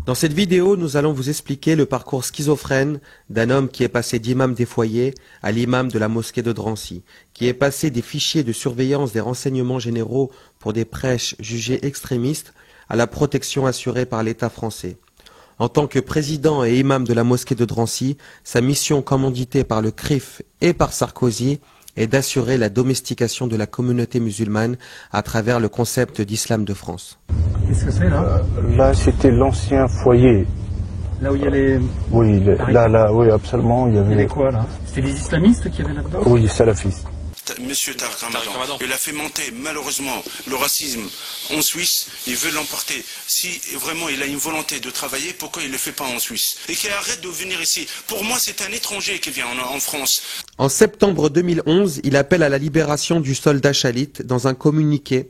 Dans cette vidéo, nous allons vous expliquer le parcours schizophrène d'un homme qui est passé d'imam des foyers à l'imam de la mosquée de Drancy, qui est passé des fichiers de surveillance des renseignements généraux pour des prêches jugés extrémistes à la protection assurée par l'État français. En tant que président et imam de la mosquée de Drancy, sa mission commanditée par le CRIF et par Sarkozy est d'assurer la domestication de la communauté musulmane à travers le concept d'islam de France. Qu'est-ce que c'est là? Là, c'était l'ancien foyer. Là où il y a les... Oui, oui, absolument. Il y avait quoi là? C'était les islamistes qui avaient là-dedans? Oui, salafistes. Monsieur Tariq Ramadan, il a fait monter malheureusement le racisme en Suisse, il veut l'emporter. Si vraiment il a une volonté de travailler, pourquoi il ne le fait pas en Suisse? Et qu'il arrête de venir ici. Pour moi, c'est un étranger qui vient en France. En septembre 2011, il appelle à la libération du soldat Chalit dans un communiqué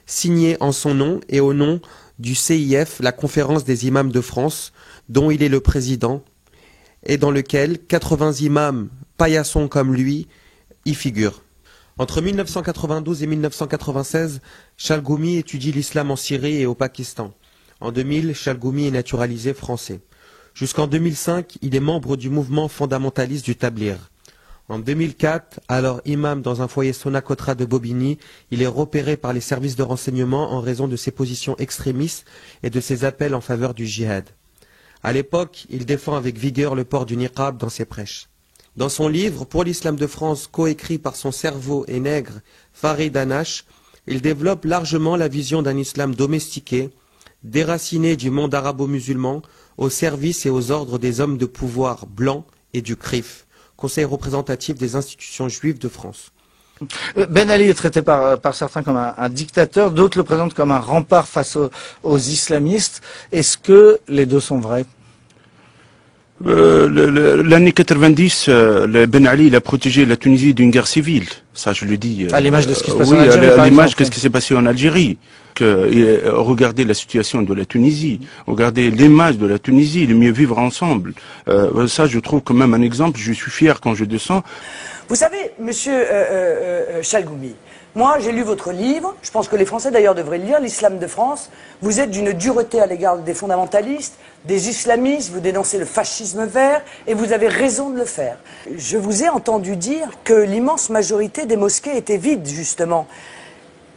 signé en son nom et au nom du CIF, la Conférence des imams de France, dont il est le président, et dans lequel 80 imams paillassons comme lui y figurent. Entre 1992 et 1996, Chalgoumi étudie l'islam en Syrie et au Pakistan. En 2000, Chalgoumi est naturalisé français. Jusqu'en 2005, il est membre du mouvement fondamentaliste du Tabligh. En 2004, alors imam dans un foyer Sonacotra de Bobigny, il est repéré par les services de renseignement en raison de ses positions extrémistes et de ses appels en faveur du djihad. À l'époque, il défend avec vigueur le port du niqab dans ses prêches. Dans son livre « Pour l'islam de France », coécrit par son cerveau et nègre Farid Anash, il développe largement la vision d'un islam domestiqué, déraciné du monde arabo-musulman, au service et aux ordres des hommes de pouvoir blancs et du CRIF, Conseil représentatif des institutions juives de France. Ben Ali est traité par certains comme un dictateur, d'autres le présentent comme un rempart face aux islamistes. Est-ce que les deux sont vrais? L'année 90, Ben Ali il a protégé la Tunisie d'une guerre civile. Ça, je le dis. À l'image de ce qui se passe oui, en Algérie. à l'image de ce qui s'est passé en Algérie. Regardez la situation de la Tunisie, regardez l'image de la Tunisie, le mieux vivre ensemble. Ça, je trouve quand même un exemple. Je suis fier quand je descends. Vous savez, monsieur Chalgoumi, moi j'ai lu votre livre, je pense que les Français d'ailleurs devraient le lire, l'islam de France. Vous êtes d'une dureté à l'égard des fondamentalistes, des islamistes, vous dénoncez le fascisme vert et vous avez raison de le faire. Je vous ai entendu dire que l'immense majorité des mosquées étaient vides justement.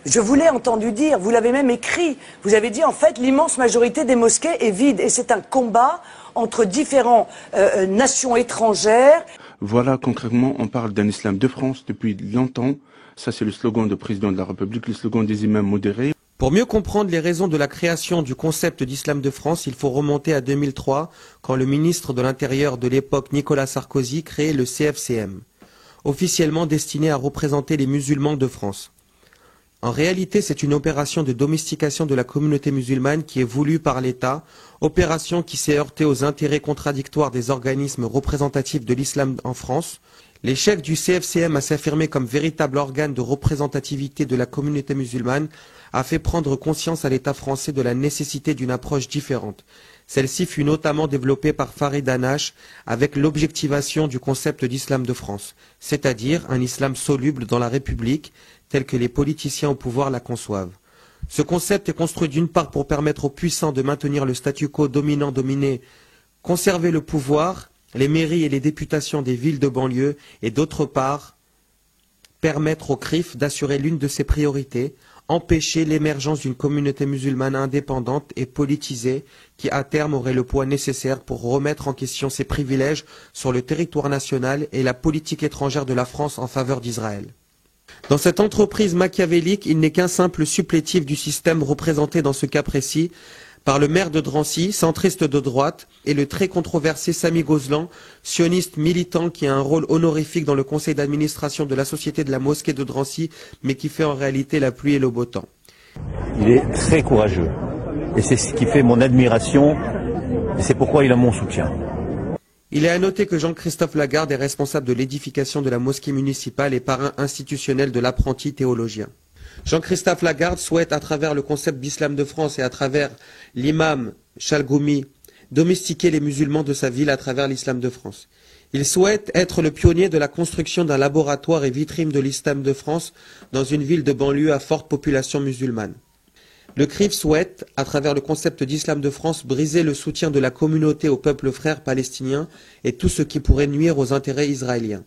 Je vous l'ai entendu dire, vous l'avez même écrit, vous avez dit en fait l'immense majorité des mosquées est vide et c'est un combat entre différentes nations étrangères. Voilà, concrètement, on parle d'un islam de France depuis longtemps. Ça, c'est le slogan du président de la République, le slogan des imams modérés. Pour mieux comprendre les raisons de la création du concept d'islam de France, il faut remonter à 2003, quand le ministre de l'Intérieur de l'époque, Nicolas Sarkozy, créait le CFCM, officiellement destiné à représenter les musulmans de France. En réalité, c'est une opération de domestication de la communauté musulmane qui est voulue par l'État, opération qui s'est heurtée aux intérêts contradictoires des organismes représentatifs de l'islam en France. L'échec du CFCM à s'affirmer comme véritable organe de représentativité de la communauté musulmane a fait prendre conscience à l'État français de la nécessité d'une approche différente. Celle-ci fut notamment développée par Farid Anash avec l'objectivation du concept d'islam de France, c'est-à-dire un islam soluble dans la République, tel que les politiciens au pouvoir la conçoivent. Ce concept est construit d'une part pour permettre aux puissants de maintenir le statu quo dominant-dominé, conserver le pouvoir, les mairies et les députations des villes de banlieue, et d'autre part, permettre au CRIF d'assurer l'une de ses priorités, empêcher l'émergence d'une communauté musulmane indépendante et politisée qui à terme aurait le poids nécessaire pour remettre en question ses privilèges sur le territoire national et la politique étrangère de la France en faveur d'Israël. Dans cette entreprise machiavélique, il n'est qu'un simple supplétif du système représenté dans ce cas précis par le maire de Drancy, centriste de droite, et le très controversé Sami Gozlan, sioniste militant qui a un rôle honorifique dans le conseil d'administration de la société de la mosquée de Drancy, mais qui fait en réalité la pluie et le beau temps. Il est très courageux, et c'est ce qui fait mon admiration, et c'est pourquoi il a mon soutien. Il est à noter que Jean-Christophe Lagarde est responsable de l'édification de la mosquée municipale et parrain institutionnel de l'apprenti théologien. Jean-Christophe Lagarde souhaite, à travers le concept d'islam de France et à travers l'imam Chalgoumi, domestiquer les musulmans de sa ville à travers l'islam de France. Il souhaite être le pionnier de la construction d'un laboratoire et vitrine de l'islam de France dans une ville de banlieue à forte population musulmane. Le CRIF souhaite, à travers le concept d'islam de France, briser le soutien de la communauté au peuple frère palestinien et tout ce qui pourrait nuire aux intérêts israéliens.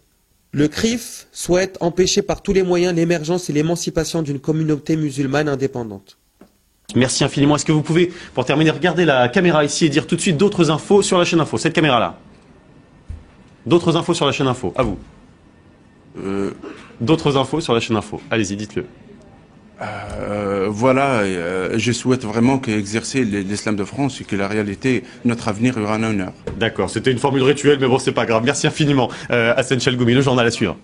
Le CRIF souhaite empêcher par tous les moyens l'émergence et l'émancipation d'une communauté musulmane indépendante. Merci infiniment. Est-ce que vous pouvez, pour terminer, regarder la caméra ici et dire tout de suite d'autres infos sur la chaîne Info, cette caméra-là? D'autres infos sur la chaîne Info, à vous. D'autres infos sur la chaîne Info, allez-y, dites-le. Voilà, je souhaite vraiment qu'exercer l'islam de France et que la réalité, notre avenir aura un honneur. D'accord, c'était une formule rituelle, mais bon, c'est pas grave. Merci infiniment, Hassen Chalgoumi, le journal à suivre.